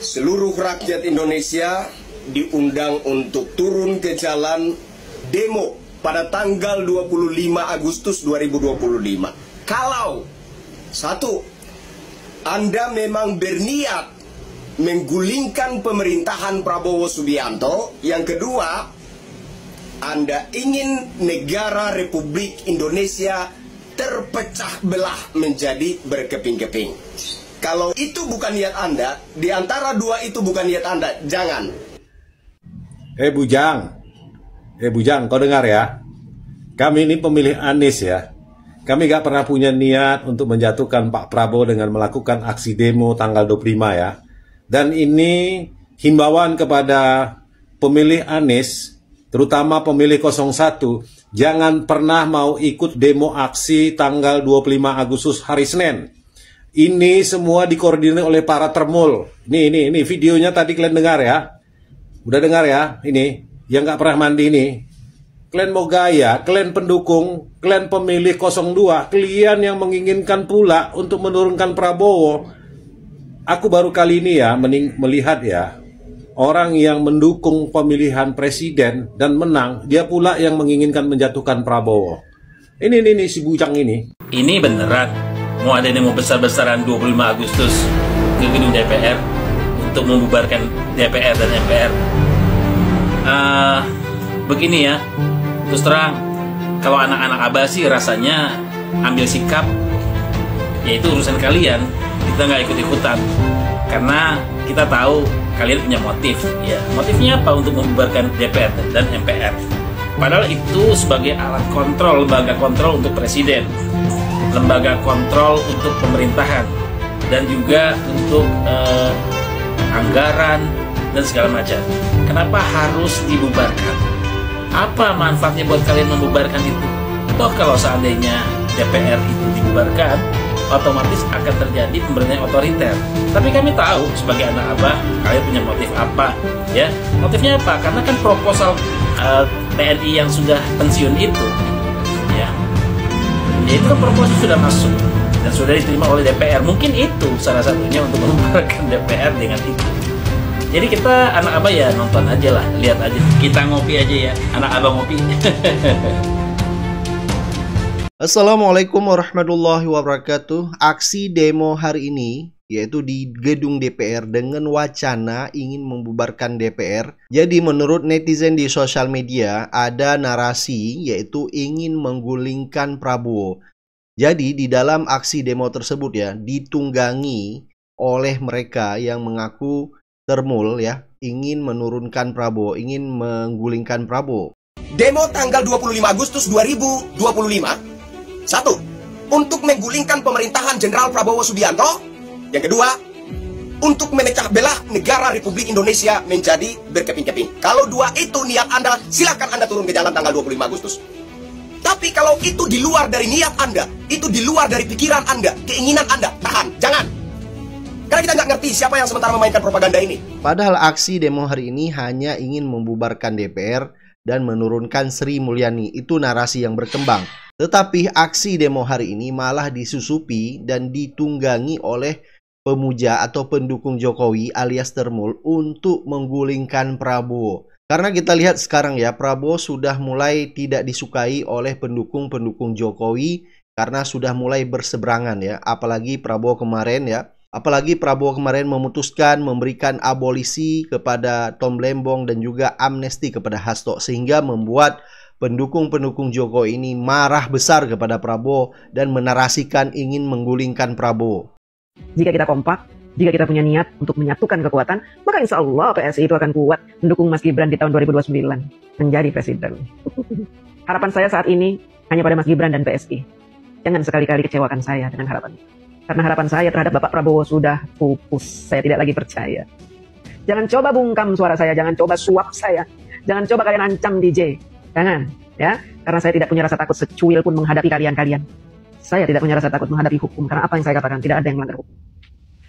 Seluruh rakyat Indonesia diundang untuk turun ke jalan demo pada tanggal 25 Agustus 2025. Kalau satu, Anda memang berniat menggulingkan pemerintahan Prabowo Subianto. Yang kedua, Anda ingin negara Republik Indonesia terpecah belah menjadi berkeping-keping. Kalau itu bukan niat Anda, di antara dua itu bukan niat Anda, jangan. Bujang, kau dengar ya? Kami ini pemilih Anies ya. Kami gak pernah punya niat untuk menjatuhkan Pak Prabowo dengan melakukan aksi demo tanggal 25 ya. Dan ini himbauan kepada pemilih Anies, terutama pemilih 01, jangan pernah mau ikut demo aksi tanggal 25 Agustus hari Senin. Ini semua dikoordinir oleh para termul. Ini videonya tadi kalian dengar ya. Udah dengar ya? Ini yang gak pernah mandi ini. Kalian mau gaya, kalian pendukung, kalian pemilih 02, kalian yang menginginkan pula untuk menurunkan Prabowo. Aku baru kali ini ya melihat ya, orang yang mendukung pemilihan presiden dan menang, dia pula yang menginginkan menjatuhkan Prabowo. Ini si Bujang ini. Ini beneran mau ada demo besar-besaran 25 Agustus ke gedung DPR untuk membubarkan DPR dan MPR. Begini ya, terus terang, kalau anak-anak Abah sih rasanya ambil sikap, yaitu urusan kalian, kita nggak ikut-ikutan, karena kita tahu kalian punya motif, ya. Motifnya apa? Untuk membubarkan DPR dan MPR. Padahal itu sebagai alat kontrol, lembaga kontrol untuk presiden, lembaga kontrol untuk pemerintahan, dan juga untuk anggaran dan segala macam. Kenapa harus dibubarkan? Apa manfaatnya buat kalian membubarkan itu? Toh kalau seandainya DPR itu dibubarkan, otomatis akan terjadi pemerintahan otoriter. Tapi kami tahu sebagai anak Abah, kalian punya motif apa, ya? Motifnya apa? Karena kan proposal TNI yang sudah pensiun itu, ya itu kan proposal sudah masuk dan sudah diterima oleh DPR. Mungkin itu salah satunya untuk membubarkan DPR dengan itu. Jadi kita anak Abah ya nonton aja lah, lihat aja. Kita ngopi aja ya, anak Abah ngopi. Assalamualaikum warahmatullahi wabarakatuh. Aksi demo hari ini yaitu di gedung DPR dengan wacana ingin membubarkan DPR. Jadi menurut netizen di sosial media ada narasi yaitu ingin menggulingkan Prabowo. Jadi di dalam aksi demo tersebut ya ditunggangi oleh mereka yang mengaku termul ya, ingin menurunkan Prabowo, ingin menggulingkan Prabowo. Demo tanggal 25 Agustus 2025. Satu, untuk menggulingkan pemerintahan Jenderal Prabowo Subianto. Yang kedua, untuk memecah belah negara Republik Indonesia menjadi berkeping-keping. Kalau dua itu niat Anda, silakan Anda turun ke jalan tanggal 25 Agustus. Tapi kalau itu di luar dari niat Anda, itu di luar dari pikiran Anda, keinginan Anda, tahan, jangan. Karena kita nggak ngerti siapa yang sementara memainkan propaganda ini. Padahal aksi demo hari ini hanya ingin membubarkan DPR dan menurunkan Sri Mulyani. Itu narasi yang berkembang. Tetapi aksi demo hari ini malah disusupi dan ditunggangi oleh pemuja atau pendukung Jokowi alias termul untuk menggulingkan Prabowo. Karena kita lihat sekarang ya, Prabowo sudah mulai tidak disukai oleh pendukung-pendukung Jokowi karena sudah mulai berseberangan ya. Apalagi Prabowo kemarin memutuskan memberikan abolisi kepada Tom Lembong dan juga amnesti kepada Hasto, sehingga membuat pendukung-pendukung Jokowi ini marah besar kepada Prabowo dan menarasikan ingin menggulingkan Prabowo. Jika kita kompak, jika kita punya niat untuk menyatukan kekuatan, maka insya Allah PSI itu akan kuat mendukung Mas Gibran di tahun 2029 menjadi presiden. Harapan saya saat ini hanya pada Mas Gibran dan PSI. Jangan sekali-kali kecewakan saya dengan harapan. Karena harapan saya terhadap Bapak Prabowo sudah pupus. Saya tidak lagi percaya. Jangan coba bungkam suara saya, jangan coba suap saya, jangan coba kalian ancam DJ. Jangan, ya. Karena saya tidak punya rasa takut secuil pun menghadapi kalian-kalian. Saya tidak punya rasa takut menghadapi hukum, karena apa yang saya katakan tidak ada yang melanggar hukum.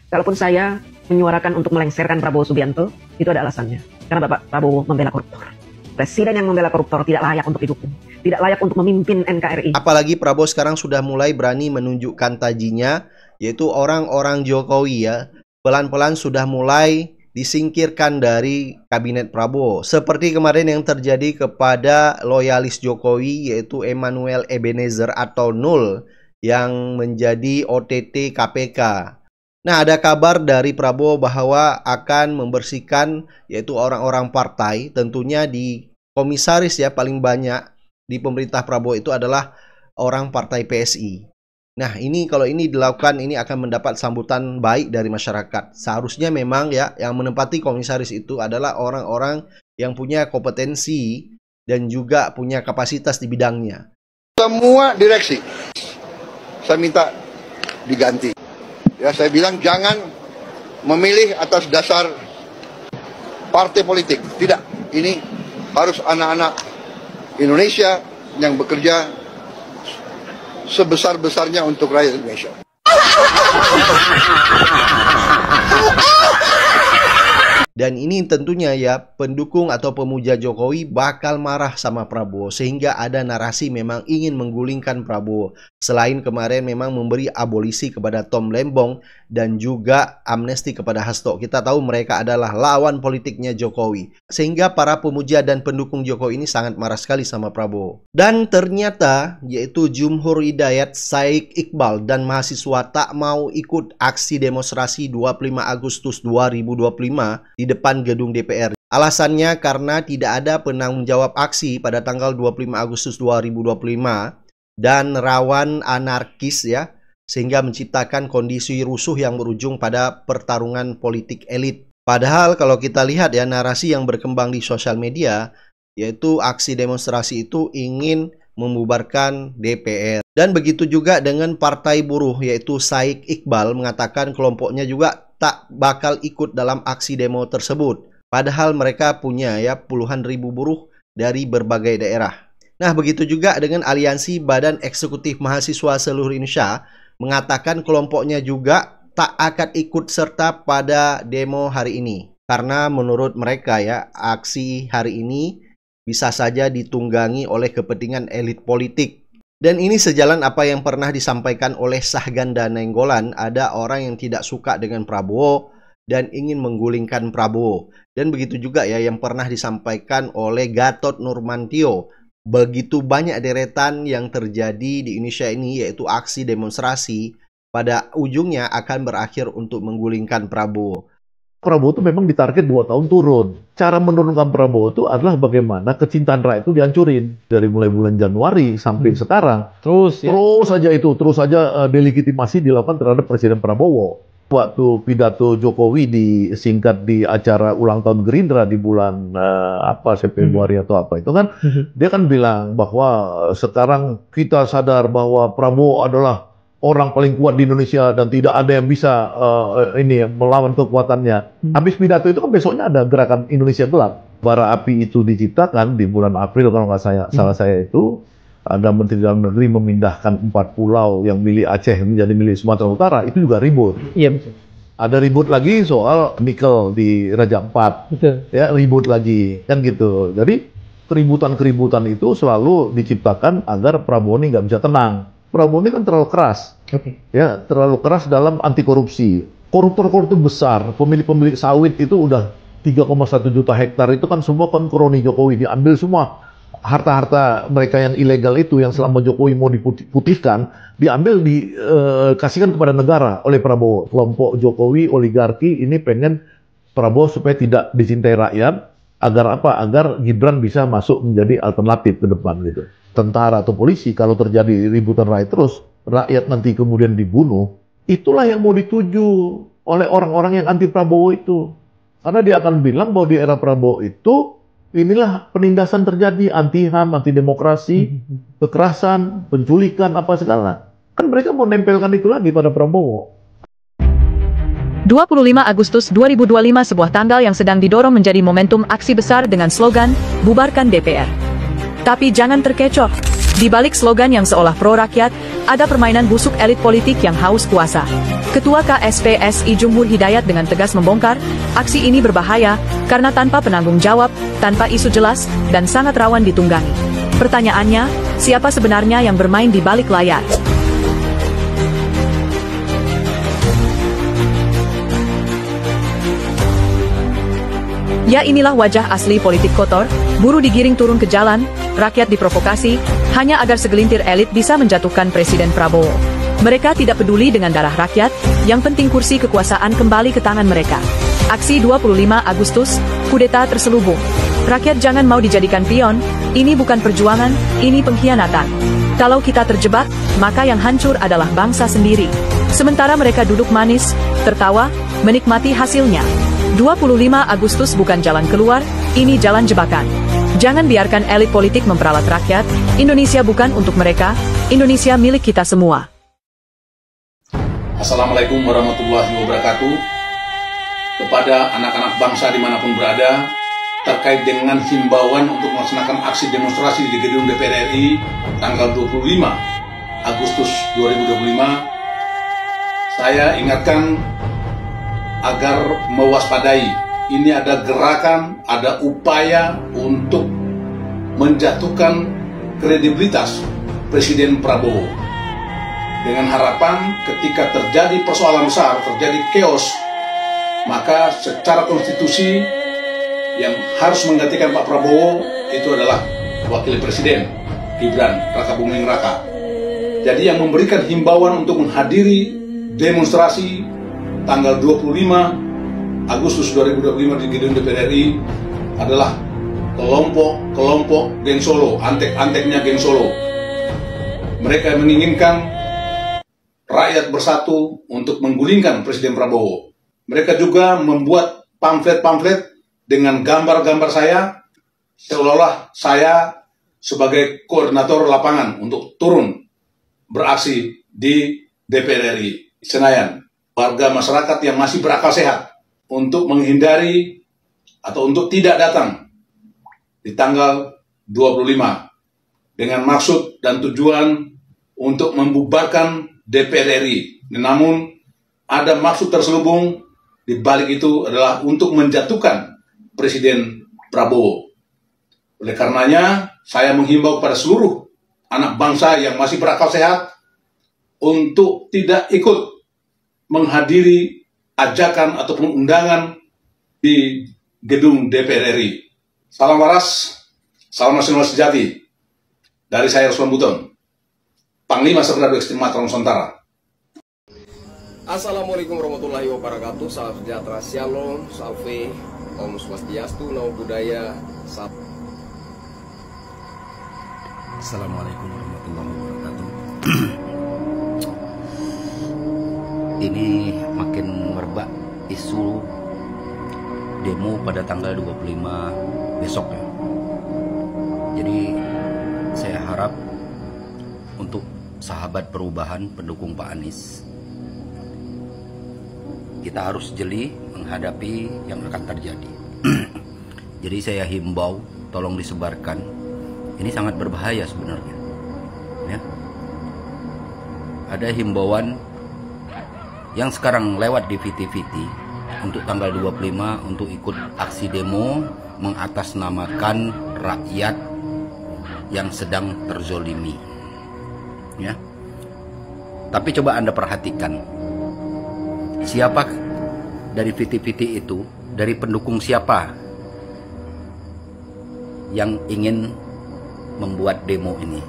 Kalaupun saya menyuarakan untuk melengsarkan Prabowo Subianto, itu ada alasannya. Karena Bapak Prabowo membela koruptor. Presiden yang membela koruptor tidak layak untuk didukung, tidak layak untuk memimpin NKRI. Apalagi Prabowo sekarang sudah mulai berani menunjukkan tajinya, yaitu orang-orang Jokowi ya. Pelan-pelan sudah mulai disingkirkan dari kabinet Prabowo. Seperti kemarin yang terjadi kepada loyalis Jokowi yaitu Emmanuel Ebenezer atau Nul yang menjadi OTT KPK. Nah, ada kabar dari Prabowo bahwa akan membersihkan yaitu orang-orang partai, tentunya di komisaris ya paling banyak di pemerintah Prabowo itu adalah orang partai PSI. Nah, ini kalau ini dilakukan ini akan mendapat sambutan baik dari masyarakat. Seharusnya memang ya yang menempati komisaris itu adalah orang-orang yang punya kompetensi dan juga punya kapasitas di bidangnya. Semua direksi saya minta diganti. Ya, saya bilang jangan memilih atas dasar partai politik. Tidak, ini harus anak-anak Indonesia yang bekerja sebesar-besarnya untuk rakyat Indonesia. Dan ini tentunya ya pendukung atau pemuja Jokowi bakal marah sama Prabowo sehingga ada narasi memang ingin menggulingkan Prabowo. Selain kemarin memang memberi abolisi kepada Tom Lembong dan juga amnesti kepada Hasto. Kita tahu mereka adalah lawan politiknya Jokowi. Sehingga para pemuja dan pendukung Jokowi ini sangat marah sekali sama Prabowo. Dan ternyata yaitu Jumhur Hidayat, Saik Iqbal dan mahasiswa tak mau ikut aksi demonstrasi 25 Agustus 2025 di depan gedung DPR. Alasannya karena tidak ada penanggung jawab aksi pada tanggal 25 Agustus 2025 dan rawan anarkis ya, sehingga menciptakan kondisi rusuh yang berujung pada pertarungan politik elit. Padahal kalau kita lihat ya narasi yang berkembang di sosial media, yaitu aksi demonstrasi itu ingin membubarkan DPR. Dan begitu juga dengan partai buruh yaitu Saik Iqbal mengatakan kelompoknya juga tak bakal ikut dalam aksi demo tersebut. Padahal mereka punya ya puluhan ribu buruh dari berbagai daerah. Nah, begitu juga dengan Aliansi Badan Eksekutif Mahasiswa Seluruh Indonesia mengatakan kelompoknya juga tak akan ikut serta pada demo hari ini. Karena menurut mereka ya aksi hari ini bisa saja ditunggangi oleh kepentingan elit politik. Dan ini sejalan apa yang pernah disampaikan oleh Sahganda Nainggolan, ada orang yang tidak suka dengan Prabowo dan ingin menggulingkan Prabowo. Dan begitu juga ya yang pernah disampaikan oleh Gatot Nurmantio. Begitu banyak deretan yang terjadi di Indonesia ini yaitu aksi demonstrasi pada ujungnya akan berakhir untuk menggulingkan Prabowo. Prabowo itu memang ditarget 2 tahun turun. Cara menurunkan Prabowo itu adalah bagaimana kecintaan rakyat itu dihancurin. Dari mulai bulan Januari sampai sekarang. Terus saja delegitimasi dilakukan terhadap Presiden Prabowo. Waktu pidato Jokowi disingkat di acara ulang tahun Gerindra di bulan Februari atau apa itu kan, dia kan bilang bahwa sekarang kita sadar bahwa Prabowo adalah orang paling kuat di Indonesia dan tidak ada yang bisa melawan kekuatannya. Habis pidato itu kan besoknya ada gerakan Indonesia Gelap. Bara api itu diciptakan di bulan April kalau nggak salah saya itu. Ada Menteri Dalam Negeri memindahkan 4 pulau yang milik Aceh menjadi milik Sumatera Utara, itu juga ribut. Iya, betul. Ada ribut lagi soal nikel di Raja Ampat. Betul. Ya, ribut lagi, kan gitu. Jadi keributan-keributan itu selalu diciptakan agar Prabowo ini nggak bisa tenang. Prabowo ini kan terlalu keras. Ya, terlalu keras dalam anti korupsi. Koruptor-koruptor besar, pemilik-pemilik sawit itu udah 3,1 juta hektar itu kan semua kan kroni Jokowi, diambil semua. Harta-harta mereka yang ilegal itu yang selama Jokowi mau diputihkan, diambil dikasihkan kepada negara oleh Prabowo. Kelompok Jokowi, oligarki ini pengen Prabowo supaya tidak dicintai rakyat, agar apa? Agar Gibran bisa masuk menjadi alternatif ke depan gitu. Tentara atau polisi kalau terjadi ributan rakyat terus, rakyat nanti kemudian dibunuh, itulah yang mau dituju oleh orang-orang yang anti Prabowo itu. Karena dia akan bilang bahwa di era Prabowo itu inilah penindasan terjadi, anti-HAM, anti-demokrasi, kekerasan, penculikan, apa segala. Kan mereka mau nempelkan itu lagi pada Prabowo. 25 Agustus 2025 sebuah tanggal yang sedang didorong menjadi momentum aksi besar dengan slogan, bubarkan DPR. Tapi jangan terkecoh. Di balik slogan yang seolah pro-rakyat, ada permainan busuk elit politik yang haus kuasa. Ketua KSPSI Jumhur Hidayat dengan tegas membongkar, aksi ini berbahaya karena tanpa penanggung jawab, tanpa isu jelas, dan sangat rawan ditunggangi. Pertanyaannya, siapa sebenarnya yang bermain di balik layar? Ya, inilah wajah asli politik kotor, buruh digiring turun ke jalan, rakyat diprovokasi, hanya agar segelintir elit bisa menjatuhkan Presiden Prabowo. Mereka tidak peduli dengan darah rakyat, yang penting kursi kekuasaan kembali ke tangan mereka. Aksi 25 Agustus, kudeta terselubung. Rakyat jangan mau dijadikan pion, ini bukan perjuangan, ini pengkhianatan. Kalau kita terjebak, maka yang hancur adalah bangsa sendiri. Sementara mereka duduk manis, tertawa, menikmati hasilnya. 25 Agustus bukan jalan keluar, ini jalan jebakan. Jangan biarkan elit politik memperalat rakyat, Indonesia bukan untuk mereka, Indonesia milik kita semua. Assalamualaikum warahmatullahi wabarakatuh. Kepada anak-anak bangsa dimanapun berada, terkait dengan himbauan untuk melaksanakan aksi demonstrasi di gedung DPR RI tanggal 25 Agustus 2025, saya ingatkan agar mewaspadai. Ini ada gerakan, ada upaya untuk menjatuhkan kredibilitas Presiden Prabowo. Dengan harapan ketika terjadi persoalan besar, terjadi chaos, maka secara konstitusi yang harus menggantikan Pak Prabowo itu adalah Wakil Presiden Gibran Rakabuming Raka. Jadi yang memberikan himbauan untuk menghadiri demonstrasi tanggal 25 Agustus 2025 di gedung DPR RI adalah kelompok geng Solo, antek-anteknya geng Solo. Mereka menginginkan rakyat bersatu untuk menggulingkan Presiden Prabowo. Mereka juga membuat pamflet-pamflet dengan gambar-gambar saya, seolah-olah saya sebagai koordinator lapangan untuk turun beraksi di DPR RI Senayan. Warga masyarakat yang masih berakal sehat untuk menghindari atau untuk tidak datang di tanggal 25 dengan maksud dan tujuan untuk membubarkan DPR RI. Namun ada maksud terselubung di balik itu adalah untuk menjatuhkan Presiden Prabowo. Oleh karenanya, saya menghimbau kepada seluruh anak bangsa yang masih berakal sehat untuk tidak ikut menghadiri ajakan ataupun undangan di gedung DPR RI. Salam waras, salam nasional sejati. Dari saya Ruslan Buton, Panglima Serdadu Ekstrim Matra Nusantara. Assalamualaikum warahmatullahi wabarakatuh. Salam sejahtera, shalom, salve, om swastiastu, namo buddhaya, Assalamualaikum warahmatullahi wabarakatuh. Ini makin merebak isu demo pada tanggal 25 besok ya. Jadi saya harap untuk sahabat perubahan pendukung Pak Anies, kita harus jeli menghadapi yang akan terjadi. Jadi saya himbau, tolong disebarkan. Ini sangat berbahaya sebenarnya. Ya. Ada himbauan yang sekarang lewat di VT-VT untuk tanggal 25 untuk ikut aksi demo mengatasnamakan rakyat yang sedang terzolimi. Ya. Tapi coba Anda perhatikan, siapa dari VT-VT itu, dari pendukung siapa yang ingin membuat demo ini.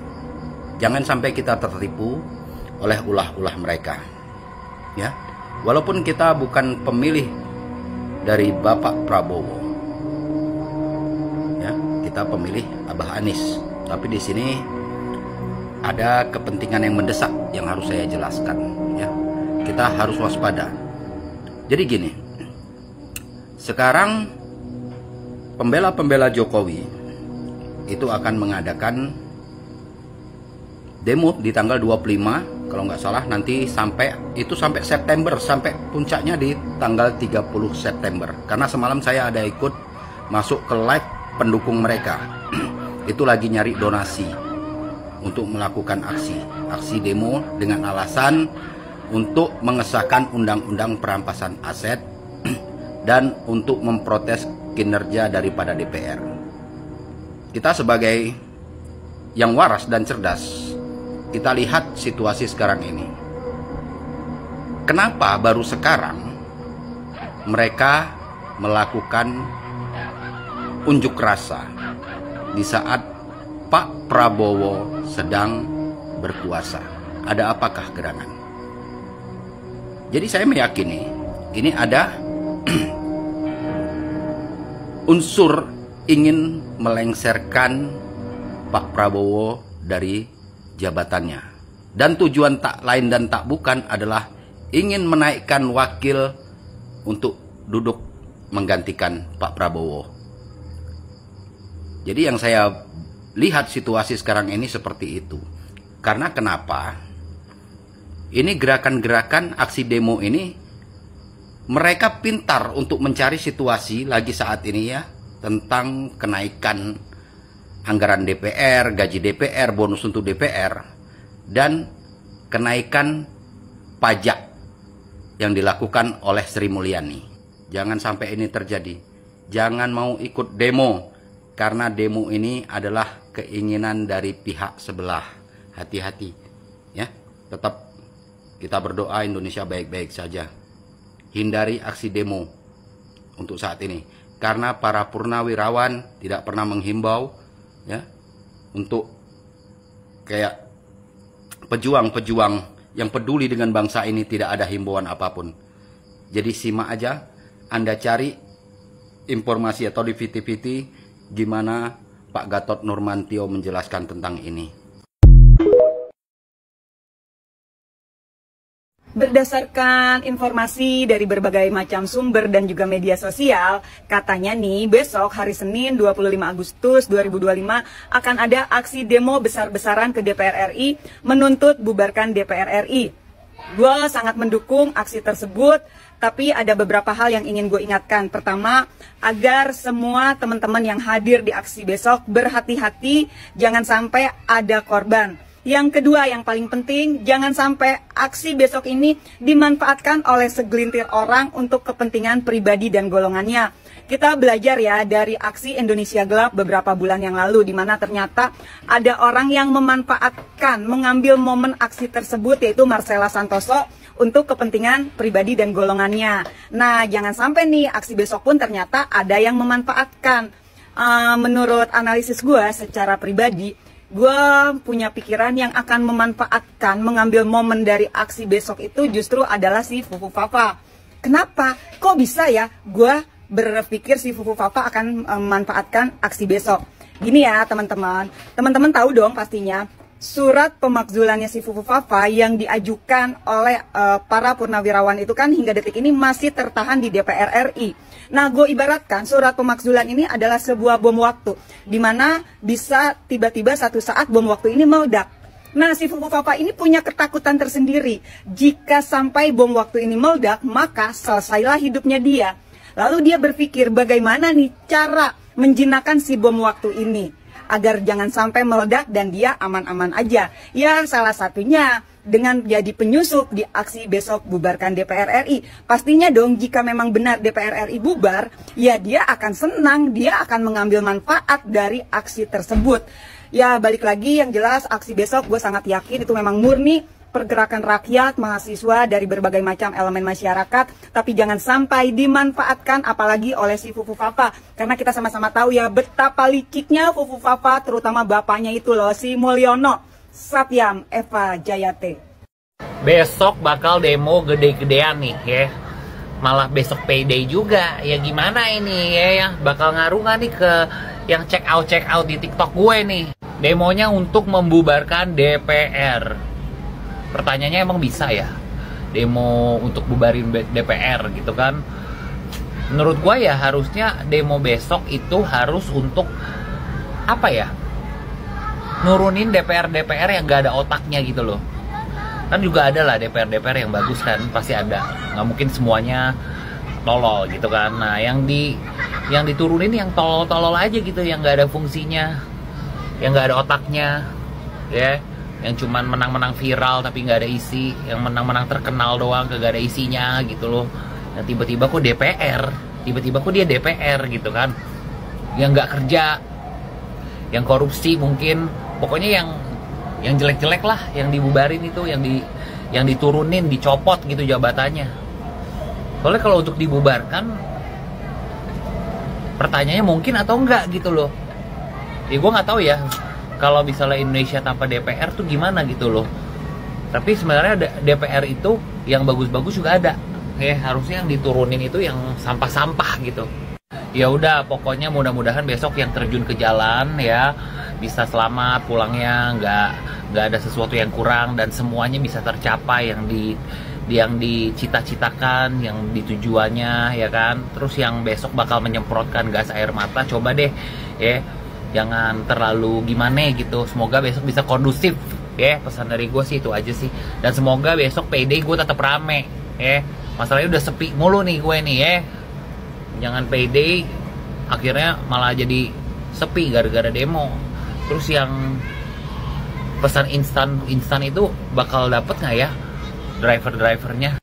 Jangan sampai kita tertipu oleh ulah-ulah mereka. Ya, walaupun kita bukan pemilih dari Bapak Prabowo, ya, kita pemilih Abah Anies. Tapi di sini ada kepentingan yang mendesak yang harus saya jelaskan. Ya, kita harus waspada. Jadi gini, sekarang pembela-pembela Jokowi itu akan mengadakan demo di tanggal 25 kalau nggak salah, nanti sampai September, sampai puncaknya di tanggal 30 September. Karena semalam saya ada ikut masuk ke live pendukung mereka. Itu lagi nyari donasi untuk melakukan aksi demo dengan alasan untuk mengesahkan undang-undang perampasan aset dan untuk memprotes kinerja daripada DPR. Kita sebagai yang waras dan cerdas, kita lihat situasi sekarang ini. Kenapa baru sekarang mereka melakukan unjuk rasa di saat Pak Prabowo sedang berkuasa. Ada apakah gerangan? Jadi saya meyakini ini ada unsur ingin melengsarkan Pak Prabowo dari jabatannya. Dan tujuan tak lain dan tak bukan adalah ingin menaikkan wakil untuk duduk menggantikan Pak Prabowo. Jadi yang saya lihat situasi sekarang ini seperti itu. Karena kenapa? Ini gerakan-gerakan aksi demo ini, mereka pintar untuk mencari situasi lagi saat ini ya, tentang kenaikan anggaran DPR, gaji DPR, bonus untuk DPR, dan kenaikan pajak yang dilakukan oleh Sri Mulyani. Jangan sampai ini terjadi. Jangan mau ikut demo, karena demo ini adalah keinginan dari pihak sebelah. Hati-hati ya, tetap kita berdoa Indonesia baik-baik saja. Hindari aksi demo untuk saat ini, karena para purnawirawan tidak pernah menghimbau ya untuk kayak pejuang-pejuang yang peduli dengan bangsa ini, tidak ada himbauan apapun. Jadi simak aja, Anda cari informasi atau di VT-VT gimana Pak Gatot Nurmantio menjelaskan tentang ini. Berdasarkan informasi dari berbagai macam sumber dan juga media sosial, katanya nih besok hari Senin 25 Agustus 2025 akan ada aksi demo besar-besaran ke DPR RI menuntut bubarkan DPR RI. Gue sangat mendukung aksi tersebut, tapi ada beberapa hal yang ingin gue ingatkan. Pertama, agar semua teman-teman yang hadir di aksi besok berhati-hati, jangan sampai ada korban. Yang kedua, yang paling penting, jangan sampai aksi besok ini dimanfaatkan oleh segelintir orang untuk kepentingan pribadi dan golongannya. Kita belajar ya dari aksi Indonesia Gelap beberapa bulan yang lalu, di mana ternyata ada orang yang memanfaatkan, mengambil momen aksi tersebut, yaitu Marcella Santoso, untuk kepentingan pribadi dan golongannya. Nah, jangan sampai nih aksi besok pun ternyata ada yang memanfaatkan. Menurut analisis gue secara pribadi, gue punya pikiran yang akan memanfaatkan, mengambil momen dari aksi besok itu justru adalah si Fufu Fafa. Kenapa? Kok bisa ya gue berpikir si Fufu Fafa akan memanfaatkan aksi besok? Gini ya teman-teman, teman-teman tahu dong pastinya surat pemakzulannya si Fufu Fafa yang diajukan oleh para purnawirawan itu kan hingga detik ini masih tertahan di DPR RI. Nah, gue ibaratkan surat pemakzulan ini adalah sebuah bom waktu, di mana bisa tiba-tiba satu saat bom waktu ini meledak. Nah, si Fufu Fafa ini punya ketakutan tersendiri. Jika sampai bom waktu ini meledak, maka selesailah hidupnya dia. Lalu dia berpikir bagaimana nih cara menjinakkan si bom waktu ini agar jangan sampai meledak dan dia aman-aman aja. Ya, salah satunya dengan jadi penyusup di aksi besok bubarkan DPR RI. Pastinya dong jika memang benar DPR RI bubar, ya dia akan senang, dia akan mengambil manfaat dari aksi tersebut. Ya balik lagi, yang jelas aksi besok gue sangat yakin itu memang murni pergerakan rakyat, mahasiswa dari berbagai macam elemen masyarakat, tapi jangan sampai dimanfaatkan apalagi oleh si Fufu Fafa, karena kita sama-sama tahu ya betapa liciknya Fufu Fafa, terutama bapaknya itu loh, si Mulyono Satyam Eva Jayate. Besok bakal demo gede-gedean nih ya. Malah besok payday juga. Ya gimana ini ya, bakal ngaruh gak nih ke yang check out di TikTok gue nih. Demonya untuk membubarkan DPR. Pertanyaannya emang bisa ya demo untuk bubarin DPR gitu kan? Menurut gue ya harusnya demo besok itu harus untuk apa ya? Nurunin DPR yang gak ada otaknya gitu loh. Kan juga ada lah DPR yang bagus kan, pasti ada. Nggak mungkin semuanya tolol gitu kan. Nah, yang diturunin yang tolol-tolol aja gitu, yang gak ada fungsinya, yang gak ada otaknya, ya. Yang cuman menang-menang viral tapi nggak ada isi, yang menang-menang terkenal doang gak ada isinya gitu loh. Nah, tiba-tiba kok dia DPR gitu kan, yang nggak kerja, yang korupsi mungkin, pokoknya yang jelek-jelek lah yang dibubarin itu, yang diturunin, dicopot gitu jabatannya. Soalnya kalau untuk dibubarkan pertanyaannya mungkin atau enggak gitu loh. Ya gue nggak tahu ya kalau misalnya Indonesia tanpa DPR tuh gimana gitu loh. Tapi sebenarnya DPR itu yang bagus-bagus juga ada. Harusnya yang diturunin itu yang sampah-sampah gitu. Ya udah, pokoknya mudah-mudahan besok yang terjun ke jalan ya bisa selamat pulangnya, nggak ada sesuatu yang kurang dan semuanya bisa tercapai yang dicita-citakan, yang ditujuannya ya kan. Terus yang besok bakal menyemprotkan gas air mata, coba deh ya jangan terlalu gimana gitu. Semoga besok bisa kondusif ya. Pesan dari gue sih itu aja sih. Dan semoga besok payday gue tetap rame ya. Masalahnya udah sepi mulu nih gue nih ya. Jangan payday akhirnya malah jadi sepi gara-gara demo. Terus yang pesan instan itu bakal dapet nggak ya driver-drivernya?